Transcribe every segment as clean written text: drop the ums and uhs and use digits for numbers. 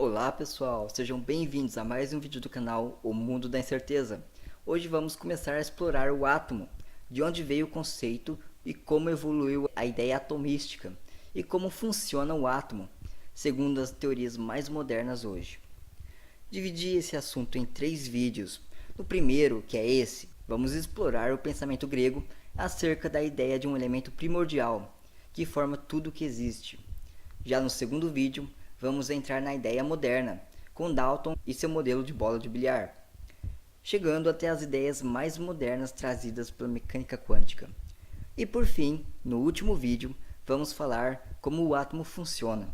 Olá pessoal, sejam bem-vindos a mais um vídeo do canal O Mundo da Incerteza. Hoje vamos começar a explorar o átomo, de onde veio o conceito e como evoluiu a ideia atomística e como funciona o átomo, segundo as teorias mais modernas hoje. Dividi esse assunto em 3 vídeos. No primeiro, que é esse, vamos explorar o pensamento grego acerca da ideia de um elemento primordial, que forma tudo o que existe. Já no segundo vídeo, vamos entrar na ideia moderna, com Dalton e seu modelo de bola de bilhar, chegando até as ideias mais modernas trazidas pela mecânica quântica. E por fim, no último vídeo, vamos falar como o átomo funciona.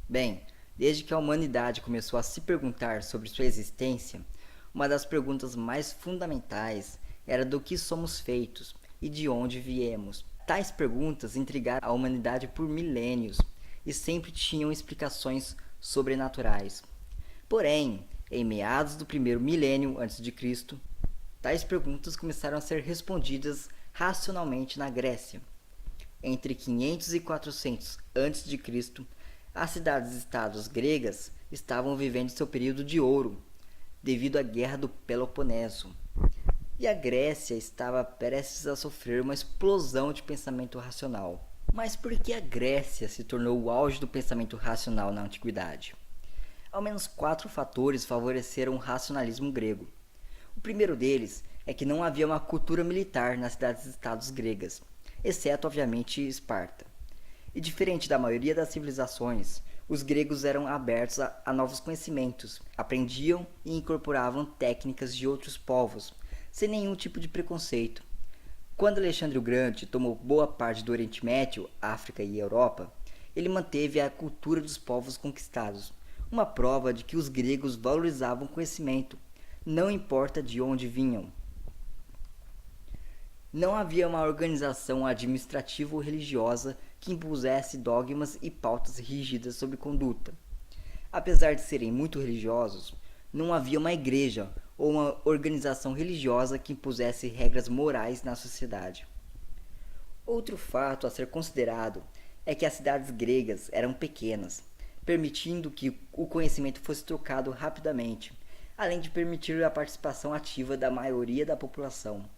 Bem, desde que a humanidade começou a se perguntar sobre sua existência, uma das perguntas mais fundamentais era do que somos feitos e de onde viemos. Tais perguntas intrigaram a humanidade por milênios e sempre tinham explicações sobrenaturais. Porém, em meados do primeiro milênio a.C., tais perguntas começaram a ser respondidas racionalmente na Grécia. Entre 500 e 400 a.C., as cidades-estados gregas estavam vivendo seu período de ouro, devido à Guerra do Peloponeso. E a Grécia estava prestes a sofrer uma explosão de pensamento racional. Mas por que a Grécia se tornou o auge do pensamento racional na antiguidade? Ao menos 4 fatores favoreceram o racionalismo grego. O primeiro deles é que não havia uma cultura militar nas cidades-estados gregas, exceto, obviamente, Esparta. E diferente da maioria das civilizações, os gregos eram abertos a novos conhecimentos, aprendiam e incorporavam técnicas de outros povos, sem nenhum tipo de preconceito. Quando Alexandre o Grande tomou boa parte do Oriente Médio, África e Europa, ele manteve a cultura dos povos conquistados, uma prova de que os gregos valorizavam o conhecimento, não importa de onde vinham. Não havia uma organização administrativa ou religiosa que impusesse dogmas e pautas rígidas sobre conduta. Apesar de serem muito religiosos, não havia uma igreja ou uma organização religiosa que impusesse regras morais na sociedade. Outro fato a ser considerado é que as cidades gregas eram pequenas, permitindo que o conhecimento fosse trocado rapidamente, além de permitir a participação ativa da maioria da população.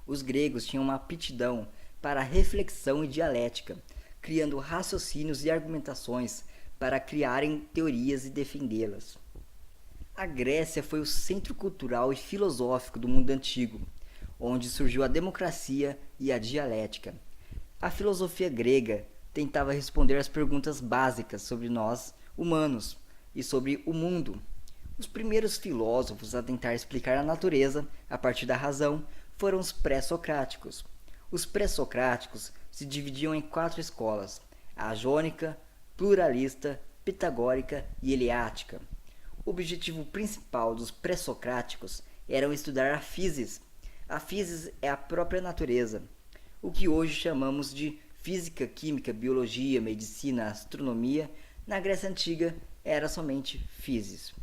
Os gregos tinham uma aptidão para a reflexão e dialética, criando raciocínios e argumentações para criarem teorias e defendê-las. A Grécia foi o centro cultural e filosófico do mundo antigo, onde surgiu a democracia e a dialética. A filosofia grega tentava responder às perguntas básicas sobre nós, humanos, e sobre o mundo. Os primeiros filósofos a tentar explicar a natureza a partir da razão foram os pré-socráticos. Os pré-socráticos se dividiam em 4 escolas: a jônica, pluralista, pitagórica e eleática. O objetivo principal dos pré-socráticos era estudar a physis. A physis é a própria natureza, o que hoje chamamos de física, química, biologia, medicina, astronomia. Na Grécia Antiga era somente physis.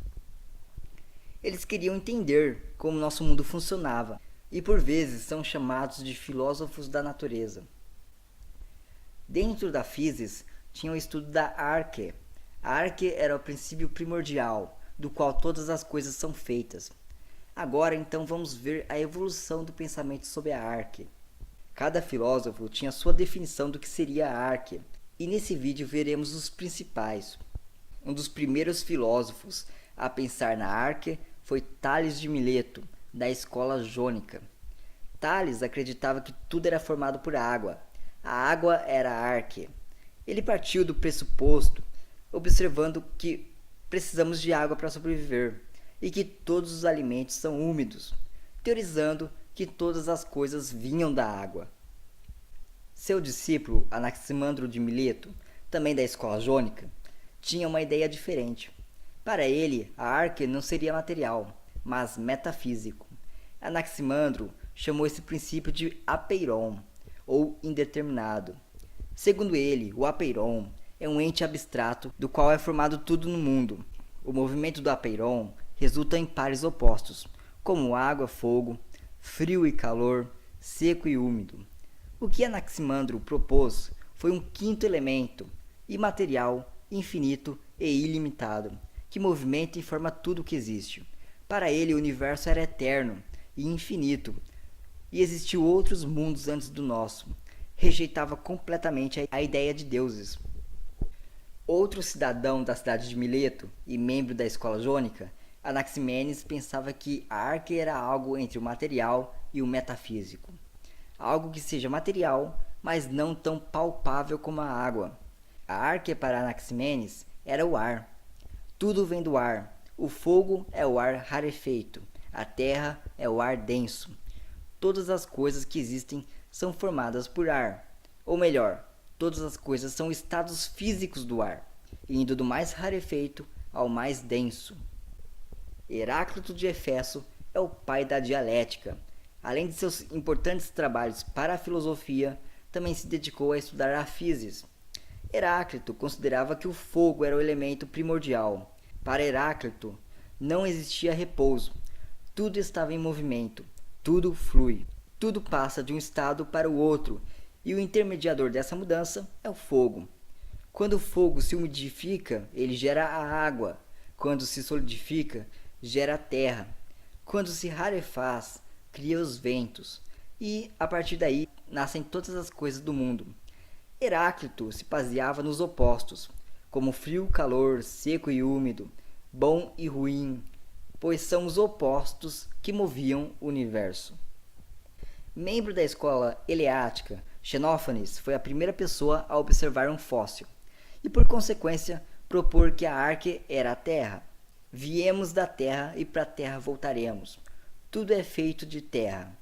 Eles queriam entender como nosso mundo funcionava, e por vezes são chamados de filósofos da natureza. Dentro da physis tinha o estudo da arche. A arche era o princípio primordial, do qual todas as coisas são feitas. Agora então vamos ver a evolução do pensamento sobre a arche. Cada filósofo tinha sua definição do que seria a arche, e nesse vídeo veremos os principais. Um dos primeiros filósofos a pensar na arche foi Tales de Mileto, da escola jônica. Tales acreditava que tudo era formado por água. A água era a arche. Ele partiu do pressuposto, observando que precisamos de água para sobreviver e que todos os alimentos são úmidos, teorizando que todas as coisas vinham da água. Seu discípulo, Anaximandro de Mileto, também da escola jônica, tinha uma ideia diferente. Para ele, a arche não seria material, mas metafísico. Anaximandro chamou esse princípio de apeiron, ou indeterminado. Segundo ele, o apeiron é um ente abstrato do qual é formado tudo no mundo. O movimento do apeiron resulta em pares opostos, como água, fogo, frio e calor, seco e úmido. O que Anaximandro propôs foi um quinto elemento, imaterial, infinito e ilimitado, que movimenta e forma tudo o que existe. Para ele, o universo era eterno e infinito, e existiu outros mundos antes do nosso. Rejeitava completamente a ideia de deuses. Outro cidadão da cidade de Mileto e membro da escola jônica, Anaximenes pensava que a arque era algo entre o material e o metafísico. Algo que seja material, mas não tão palpável como a água. A arque para Anaximenes era o ar. Tudo vem do ar. O fogo é o ar rarefeito. A terra é o ar denso. Todas as coisas que existem são formadas por ar. Ou melhor, todas as coisas são estados físicos do ar, indo do mais rarefeito ao mais denso. Heráclito de Éfeso é o pai da dialética. Além de seus importantes trabalhos para a filosofia, também se dedicou a estudar a física. Heráclito considerava que o fogo era o elemento primordial. Para Heráclito, não existia repouso. Tudo estava em movimento, tudo flui, tudo passa de um estado para o outro, e o intermediador dessa mudança é o fogo. Quando o fogo se umidifica, ele gera a água. Quando se solidifica, gera a terra. Quando se rarefaz, cria os ventos. E, a partir daí, nascem todas as coisas do mundo. Heráclito se baseava nos opostos, como frio, calor, seco e úmido, bom e ruim, pois são os opostos que moviam o universo. Membro da escola eleática, Xenófanes foi a primeira pessoa a observar um fóssil, e por consequência propor que a arque era a terra. Viemos da terra e para a terra voltaremos. Tudo é feito de terra.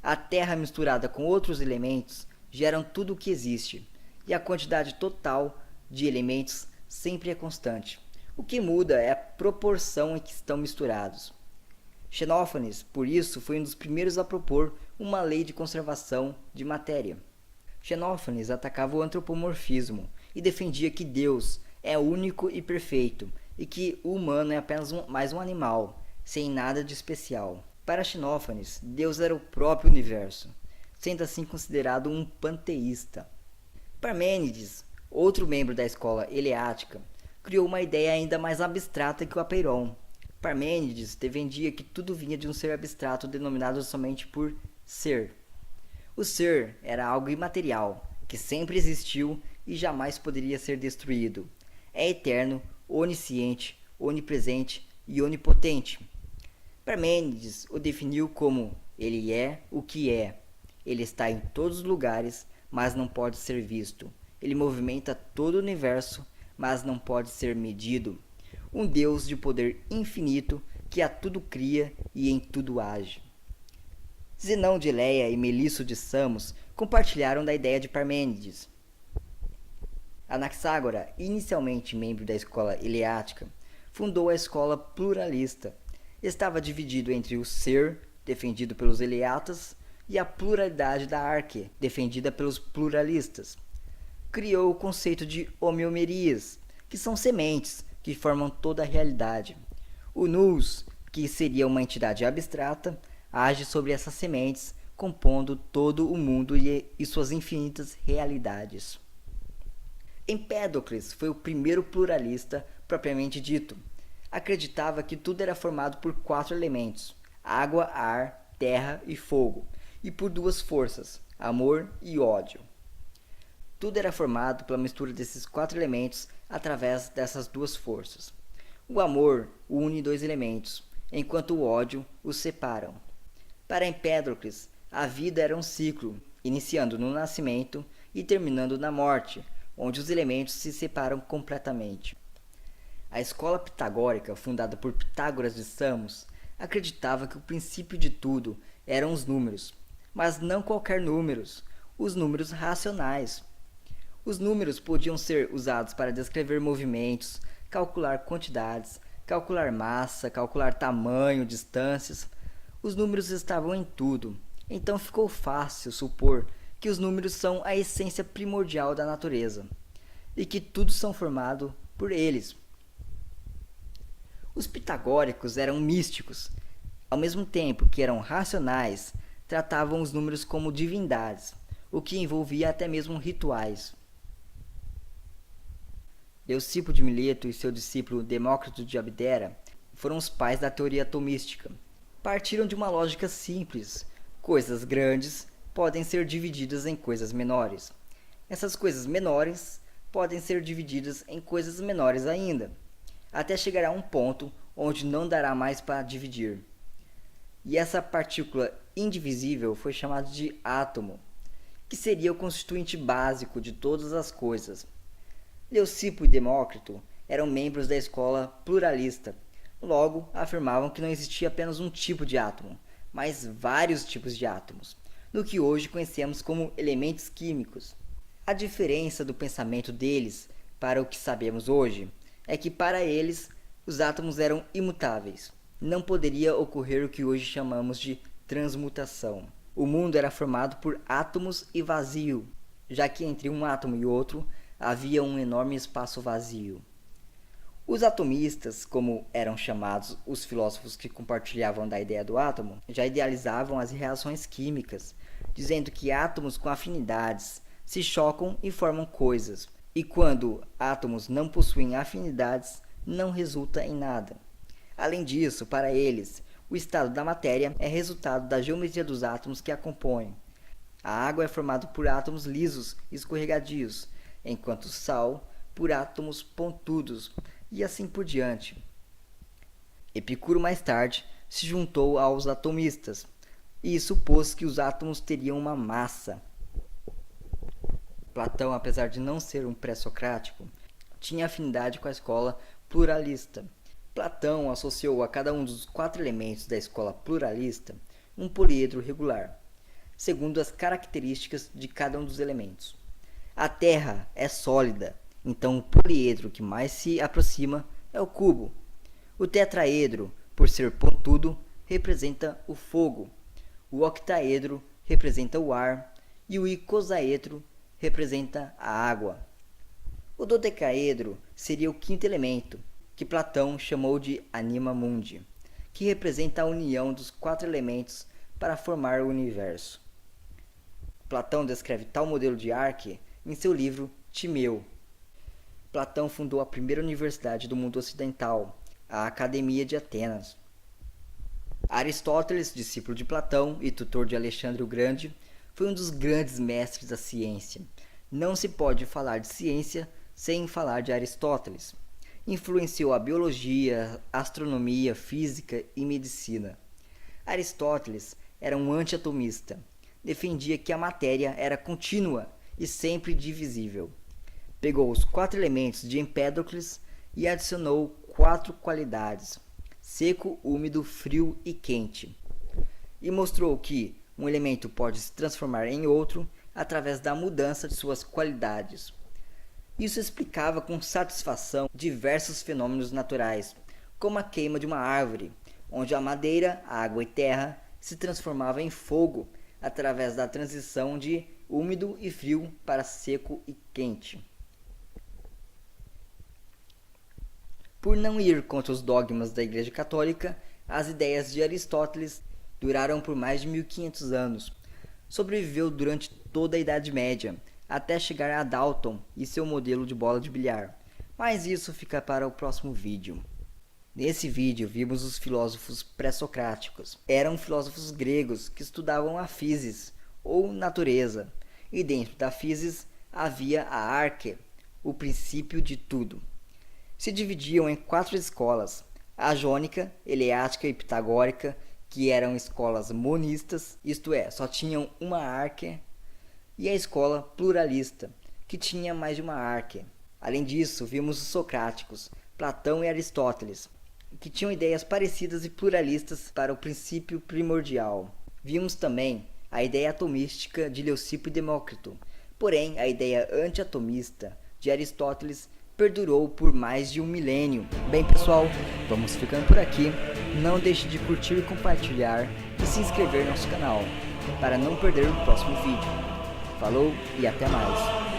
A terra misturada com outros elementos geram tudo o que existe, e a quantidade total de elementos sempre é constante. O que muda é a proporção em que estão misturados. Xenófanes, por isso, foi um dos primeiros a propor uma lei de conservação de matéria. Xenófanes atacava o antropomorfismo e defendia que Deus é único e perfeito e que o humano é apenas mais um animal, sem nada de especial. Para Xenófanes, Deus era o próprio universo, sendo assim considerado um panteísta. Parmênides, outro membro da escola eleática, criou uma ideia ainda mais abstrata que o apeiron. Parmênides defendia que tudo vinha de um ser abstrato denominado somente por ser. O ser era algo imaterial, que sempre existiu e jamais poderia ser destruído. É eterno, onisciente, onipresente e onipotente. Parmênides o definiu como ele é o que é. Ele está em todos os lugares, mas não pode ser visto. Ele movimenta todo o universo, mas não pode ser medido. Um Deus de poder infinito que a tudo cria e em tudo age. Zenão de Eleia e Melisso de Samos compartilharam da ideia de Parmênides. Anaxágora, inicialmente membro da escola eleática, fundou a escola pluralista. Estava dividido entre o ser, defendido pelos eleatas, e a pluralidade da arque, defendida pelos pluralistas. Criou o conceito de homeomerias, que são sementes que formam toda a realidade. O nous, que seria uma entidade abstrata, age sobre essas sementes, compondo todo o mundo e suas infinitas realidades. Empédocles foi o primeiro pluralista propriamente dito. Acreditava que tudo era formado por 4 elementos: água, ar, terra e fogo, e por 2 forças, amor e ódio. Tudo era formado pela mistura desses 4 elementos através dessas 2 forças. O amor une 2 elementos, enquanto o ódio os separam. Para Empédocles, a vida era um ciclo, iniciando no nascimento e terminando na morte, onde os elementos se separam completamente. A escola pitagórica, fundada por Pitágoras de Samos, acreditava que o princípio de tudo eram os números, mas não qualquer números, os números racionais. Os números podiam ser usados para descrever movimentos, calcular quantidades, calcular massa, calcular tamanho, distâncias. Os números estavam em tudo, Então ficou fácil supor que os números são a essência primordial da natureza e que tudo são formado por eles. Os pitagóricos eram místicos, ao mesmo tempo que eram racionais, tratavam os números como divindades, o que envolvia até mesmo rituais. Leucipo de Mileto e seu discípulo Demócrito de Abdera foram os pais da teoria atomística. Partiram de uma lógica simples: coisas grandes podem ser divididas em coisas menores. Essas coisas menores podem ser divididas em coisas menores ainda, até chegar a um ponto onde não dará mais para dividir. E essa partícula indivisível foi chamada de átomo, que seria o constituinte básico de todas as coisas. Leucipo e Demócrito eram membros da escola pluralista. Logo, afirmavam que não existia apenas um tipo de átomo, mas vários tipos de átomos, no que hoje conhecemos como elementos químicos. A diferença do pensamento deles para o que sabemos hoje é que para eles os átomos eram imutáveis. Não poderia ocorrer o que hoje chamamos de transmutação. O mundo era formado por átomos e vazio, já que entre um átomo e outro havia um enorme espaço vazio. Os atomistas, como eram chamados os filósofos que compartilhavam da ideia do átomo, já idealizavam as reações químicas, dizendo que átomos com afinidades se chocam e formam coisas, e quando átomos não possuem afinidades, não resulta em nada. Além disso, para eles, o estado da matéria é resultado da geometria dos átomos que a compõem. A água é formada por átomos lisos e escorregadios, enquanto o sal por átomos pontudos, e assim por diante. Epicuro mais tarde se juntou aos atomistas e supôs que os átomos teriam uma massa. Platão, apesar de não ser um pré-socrático, tinha afinidade com a escola pluralista. Platão associou a cada um dos 4 elementos da escola pluralista um poliedro regular, segundo as características de cada um dos elementos. A Terra é sólida, então o poliedro que mais se aproxima é o cubo. O tetraedro, por ser pontudo, representa o fogo. O octaedro representa o ar e o icosaedro representa a água. O dodecaedro seria o 5º elemento, que Platão chamou de anima mundi, que representa a união dos 4 elementos para formar o universo. Platão descreve tal modelo de arque em seu livro Timeu. Platão fundou a primeira universidade do mundo ocidental, a Academia de Atenas. Aristóteles, discípulo de Platão e tutor de Alexandre o Grande, foi um dos grandes mestres da ciência. Não se pode falar de ciência sem falar de Aristóteles. Influenciou a biologia, astronomia, física e medicina. Aristóteles era um anti-atomista. Defendia que a matéria era contínua e sempre divisível. Pegou os 4 elementos de Empédocles e adicionou 4 qualidades: seco, úmido, frio e quente. E mostrou que um elemento pode se transformar em outro através da mudança de suas qualidades. Isso explicava com satisfação diversos fenômenos naturais, como a queima de uma árvore, onde a madeira, água e terra se transformavam em fogo através da transição de úmido e frio para seco e quente. Por não ir contra os dogmas da Igreja Católica, as ideias de Aristóteles duraram por mais de 1500 anos. Sobreviveu durante toda a Idade Média, até chegar a Dalton e seu modelo de bola de bilhar. Mas isso fica para o próximo vídeo. Nesse vídeo vimos os filósofos pré-socráticos. Eram filósofos gregos que estudavam a physis, ou natureza, e dentro da physis havia a arche, o princípio de tudo. Se dividiam em 4 escolas: a jônica, eleática e pitagórica, que eram escolas monistas, isto é, só tinham uma arche, e a escola pluralista, que tinha mais de uma arche. Além disso, vimos os socráticos, Platão e Aristóteles, que tinham ideias parecidas e pluralistas para o princípio primordial. Vimos também a ideia atomística de Leucipo e Demócrito, porém a ideia anti-atomista de Aristóteles perdurou por mais de 1 milênio. Bem pessoal, vamos ficando por aqui. Não deixe de curtir, compartilhar e se inscrever no nosso canal. para não perder o próximo vídeo. Falou e até mais!